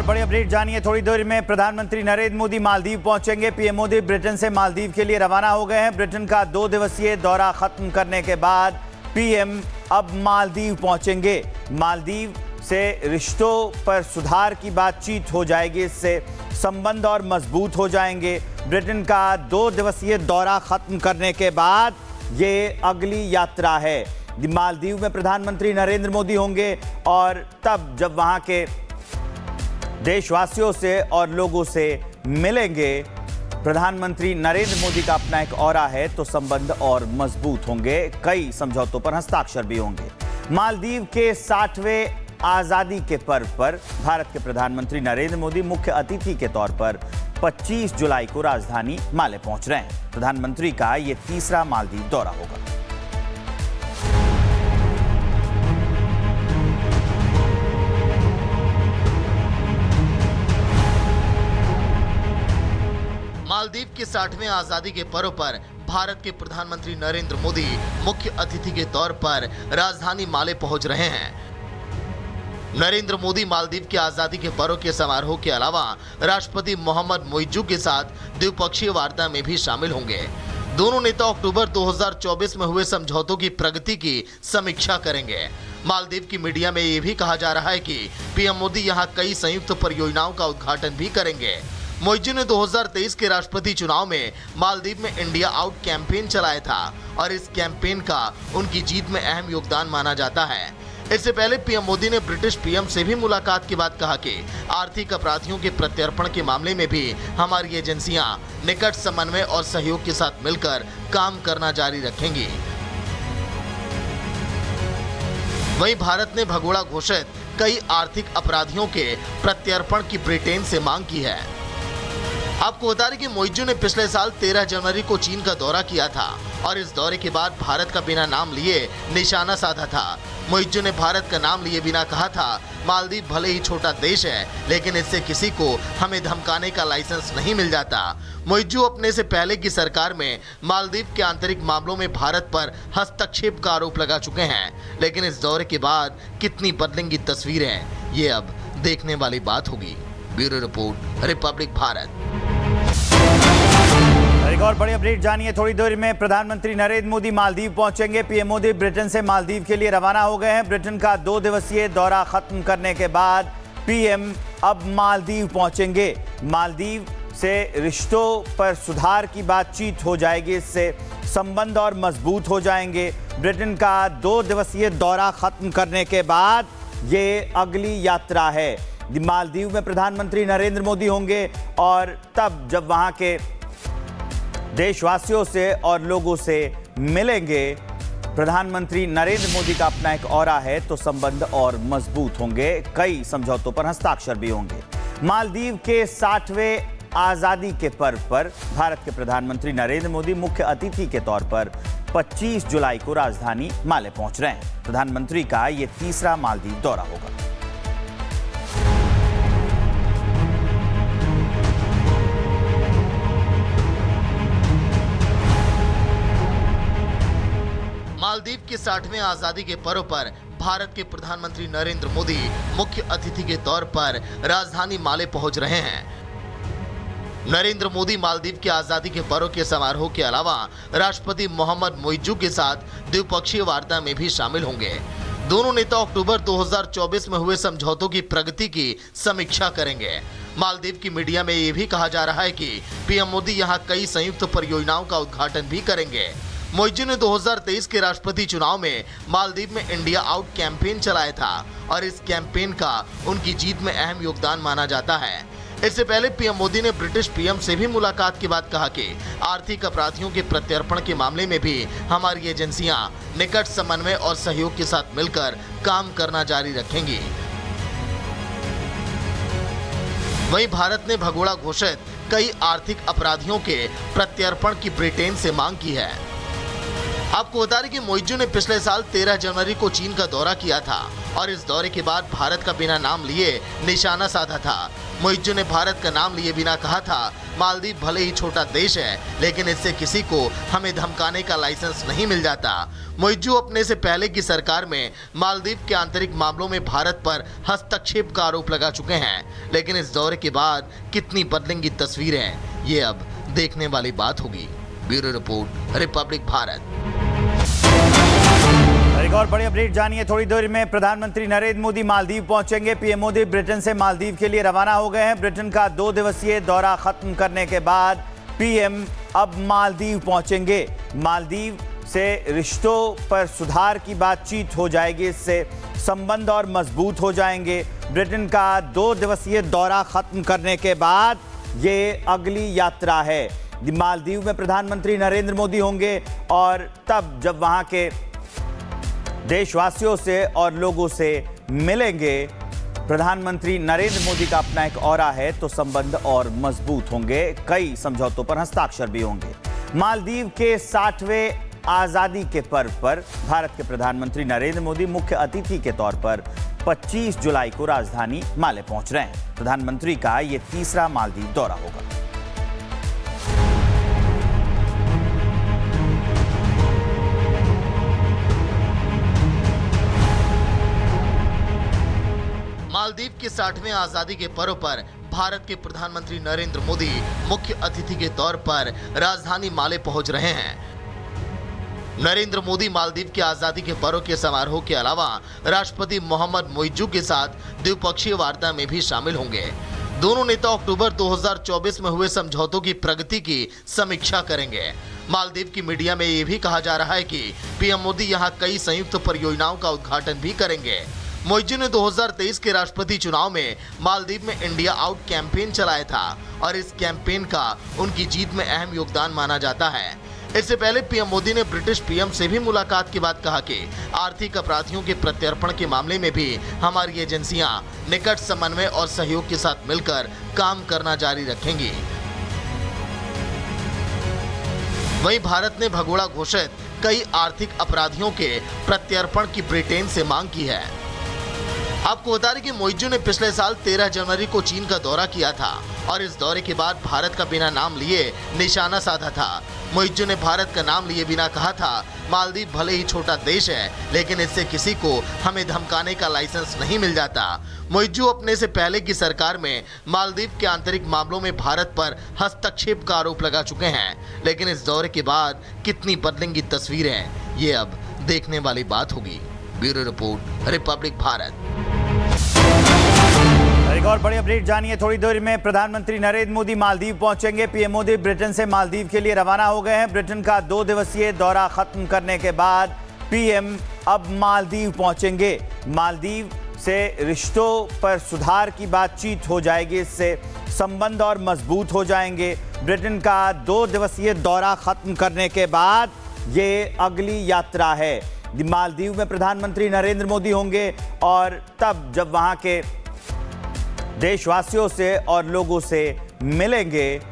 और बड़ी अपडेट जानिए थोड़ी देर में। प्रधानमंत्री नरेंद्र मोदी मालदीव पहुंचेंगे। पीएम मोदी ब्रिटेन से मालदीव के लिए रवाना हो गए हैं। ब्रिटेन का 2 दिवसीय दौरा खत्म करने के बाद पीएम अब मालदीव पहुंचेंगे। मालदीव से रिश्तों पर सुधार की बातचीत हो जाएगी, इससे संबंध और मजबूत हो जाएंगे। ब्रिटेन का 2 दिवसीय दौरा खत्म करने के बाद ये अगली यात्रा है। मालदीव में प्रधानमंत्री नरेंद्र मोदी होंगे और तब जब वहां के देशवासियों से और लोगों से मिलेंगे। प्रधानमंत्री नरेंद्र मोदी का अपना एक ऑरा है, तो संबंध और मजबूत होंगे। कई समझौतों पर हस्ताक्षर भी होंगे। मालदीव के 60वें आजादी के पर्व पर भारत के प्रधानमंत्री नरेंद्र मोदी मुख्य अतिथि के तौर पर 25 जुलाई को राजधानी माले पहुंच रहे हैं। प्रधानमंत्री का यह तीसरा मालदीव दौरा होगा। मालदीव के 60वें आजादी के पर्व पर भारत के प्रधानमंत्री नरेंद्र मोदी मुख्य अतिथि के तौर पर राजधानी माले पहुंच रहे हैं। नरेंद्र मोदी मालदीव के आजादी के पर्व के समारोह के अलावा राष्ट्रपति मोहम्मद मोइज्जू के साथ द्विपक्षीय वार्ता में भी शामिल होंगे। दोनों नेता अक्टूबर 2024 में हुए समझौतों की प्रगति की समीक्षा करेंगे। मालदीव की मीडिया में ये भी कहा जा रहा है कि पीएम मोदी यहां कई संयुक्त परियोजनाओं का उद्घाटन भी करेंगे। मोइज्जू ने 2023 के राष्ट्रपति चुनाव में मालदीव में इंडिया आउट कैंपेन चलाया था और इस कैंपेन का उनकी जीत में अहम योगदान माना जाता है। इससे पहले पीएम मोदी ने ब्रिटिश पीएम से भी मुलाकात के बाद कहा कि आर्थिक अपराधियों के प्रत्यर्पण के मामले में भी हमारी एजेंसियां निकट समन्वय और सहयोग के साथ मिलकर काम करना जारी रखेंगी। वहीं भारत ने भगोड़ा घोषित कई आर्थिक अपराधियों के प्रत्यर्पण की ब्रिटेन से मांग की है। आपको बता दें कि मोइज्जू ने पिछले साल 13 जनवरी को चीन का दौरा किया था और इस दौरे के बाद भारत का बिना नाम लिए निशाना साधा था। मोइज्जू ने भारत का नाम लिए बिना कहा था, मालदीव भले ही छोटा देश है, लेकिन इससे किसी को हमें धमकाने का लाइसेंस नहीं मिल जाता। मोइज्जू अपने से पहले की सरकार में मालदीव के आंतरिक मामलों में भारत पर हस्तक्षेप का आरोप लगा चुके हैं, लेकिन इस दौरे के बाद कितनी बदलेंगी तस्वीरें, ये अब देखने वाली बात होगी। Bureau report, Republic Bharat. एक और बड़ी अपडेट जानिए थोड़ी देर में। प्रधानमंत्री नरेंद्र मोदी मालदीव पहुंचेंगे। पीएम मोदी ब्रिटेन से मालदीव के लिए रवाना हो गए हैं। ब्रिटेन का 2 दिवसीय दौरा खत्म करने के बाद पीएम अब मालदीव पहुंचेंगे। मालदीव से रिश्तों पर सुधार की बातचीत हो जाएगी, इससे संबंध और मजबूत हो जाएंगे। ब्रिटेन का 2 दिवसीय दौरा खत्म करने के बाद ये अगली यात्रा है। मालदीव में प्रधानमंत्री नरेंद्र मोदी होंगे और तब जब वहां के देशवासियों से और लोगों से मिलेंगे। प्रधानमंत्री नरेंद्र मोदी का अपना एक ऑरा है, तो संबंध और मजबूत होंगे। कई समझौतों पर हस्ताक्षर भी होंगे। मालदीव के 60वें आजादी के पर्व पर भारत के प्रधानमंत्री नरेंद्र मोदी मुख्य अतिथि के तौर पर 25 जुलाई को राजधानी माले पहुंच रहे हैं। प्रधानमंत्री का यह तीसरा मालदीव दौरा होगा। मालदीव के 60वें आजादी के पर्व पर भारत के प्रधानमंत्री नरेंद्र मोदी मुख्य अतिथि के तौर पर राजधानी माले पहुंच रहे हैं। नरेंद्र मोदी मालदीव के आजादी के पर्व के समारोह के अलावा राष्ट्रपति मोहम्मद मोइज्जू के साथ द्विपक्षीय वार्ता में भी शामिल होंगे। दोनों नेता अक्टूबर 2024 में हुए समझौतों की प्रगति की समीक्षा करेंगे। मालदीव की मीडिया में ये भी कहा जा रहा है कि पीएम मोदी यहां कई संयुक्त परियोजनाओं का उद्घाटन भी करेंगे। मोइज्जू ने 2023 के राष्ट्रपति चुनाव में मालदीव में इंडिया आउट कैंपेन चलाया था और इस कैंपेन का उनकी जीत में अहम योगदान माना जाता है। इससे पहले पीएम मोदी ने ब्रिटिश पीएम से भी मुलाकात के बाद कहा कि आर्थिक अपराधियों के प्रत्यर्पण के मामले में भी हमारी एजेंसियां निकट समन्वय और सहयोग के साथ मिलकर काम करना जारी रखेंगी। वहीं भारत ने भगोड़ा घोषित कई आर्थिक अपराधियों के प्रत्यर्पण की ब्रिटेन से मांग की है। आपको बता दें कि मोइज्जू ने पिछले साल 13 जनवरी को चीन का दौरा किया था और इस दौरे के बाद भारत का बिना नाम लिए निशाना साधा था। मोइज्जू ने भारत का नाम लिए बिना कहा था, मालदीव भले ही छोटा देश है लेकिन इससे किसी को हमें धमकाने का लाइसेंस नहीं मिल जाता। मोइज्जू अपने से पहले की सरकार में मालदीव के आंतरिक मामलों में भारत पर हस्तक्षेप का आरोप लगा चुके हैं, लेकिन इस दौरे के बाद कितनी बदलेंगी तस्वीरें, ये अब देखने वाली बात होगी। Bureau report, Republic Bharat. एक और बड़ी अपडेट जानिए थोड़ी देर में। प्रधानमंत्री नरेंद्र मोदी मालदीव पहुंचेंगे। पीएम मोदी ब्रिटेन से मालदीव के लिए रवाना हो गए हैं। ब्रिटेन का 2 दिवसीय दौरा खत्म करने के बाद पीएम अब मालदीव पहुंचेंगे। मालदीव से रिश्तों पर सुधार की बातचीत हो जाएगी, इससे संबंध और मजबूत हो जाएंगे। ब्रिटेन का 2 दिवसीय दौरा खत्म करने के बाद ये अगली यात्रा है। मालदीव में प्रधानमंत्री नरेंद्र मोदी होंगे और तब जब वहां के देशवासियों से और लोगों से मिलेंगे। प्रधानमंत्री नरेंद्र मोदी का अपना एक ऑरा है तो संबंध और मजबूत होंगे, कई समझौतों पर हस्ताक्षर भी होंगे। मालदीव के 60वें आजादी के पर्व पर भारत के प्रधानमंत्री नरेंद्र मोदी मुख्य अतिथि के तौर पर 25 जुलाई को राजधानी माले पहुंच रहे हैं। प्रधानमंत्री का यह तीसरा मालदीव दौरा होगा। मालदीव के 60वें आजादी के पर्व पर भारत के प्रधानमंत्री नरेंद्र मोदी मुख्य अतिथि के तौर पर राजधानी माले पहुंच रहे हैं। नरेंद्र मोदी मालदीव के आजादी के पर्व के समारोह के अलावा राष्ट्रपति मोहम्मद मोइज्जू के साथ द्विपक्षीय वार्ता में भी शामिल होंगे। दोनों नेता अक्टूबर 2024 में हुए समझौतों की प्रगति की समीक्षा करेंगे। मालदीव की मीडिया में ये भी कहा जा रहा है कि पीएम मोदी यहां कई संयुक्त परियोजनाओं का उद्घाटन भी करेंगे। मोइज्जू ने 2023 के राष्ट्रपति चुनाव में मालदीव में इंडिया आउट कैंपेन चलाया था और इस कैंपेन का उनकी जीत में अहम योगदान माना जाता है। इससे पहले पीएम मोदी ने ब्रिटिश पीएम से भी मुलाकात के बाद कहा कि आर्थिक अपराधियों के प्रत्यर्पण के मामले में भी हमारी एजेंसियां निकट समन्वय और सहयोग के साथ मिलकर काम करना जारी रखेंगी। वहीं भारत ने भगोड़ा घोषित कई आर्थिक अपराधियों के प्रत्यर्पण की ब्रिटेन से मांग की है। आपको बता दें कि मोइज्जू ने पिछले साल 13 जनवरी को चीन का दौरा किया था और इस दौरे के बाद भारत का बिना नाम लिए निशाना साधा था। मोइज्जू ने भारत का नाम लिए बिना कहा था, मालदीव भले ही छोटा देश है लेकिन इससे किसी को हमें धमकाने का लाइसेंस नहीं मिल जाता। मोइज्जू अपने से पहले की सरकार में मालदीव के आंतरिक मामलों में भारत पर हस्तक्षेप का आरोप लगा चुके हैं, लेकिन इस दौरे के बाद कितनी बदलेंगी तस्वीरें, ये अब देखने वाली बात होगी। Bureau report, Republic Bharat. एक और बड़ी अपडेट जानिए थोड़ी देर में। प्रधानमंत्री नरेंद्र मोदी मालदीव पहुंचेंगे। पीएम मोदी ब्रिटेन से मालदीव के लिए रवाना हो गए हैं। ब्रिटेन का 2 दिवसीय दौरा खत्म करने के बाद पीएम अब मालदीव पहुंचेंगे। मालदीव से रिश्तों पर सुधार की बातचीत हो जाएगी, इससे संबंध और मजबूत हो जाएंगे। ब्रिटेन का 2 दिवसीय दौरा खत्म करने के बाद ये अगली यात्रा है। मालदीव में प्रधानमंत्री नरेंद्र मोदी होंगे और तब जब वहां के देशवासियों से और लोगों से मिलेंगे।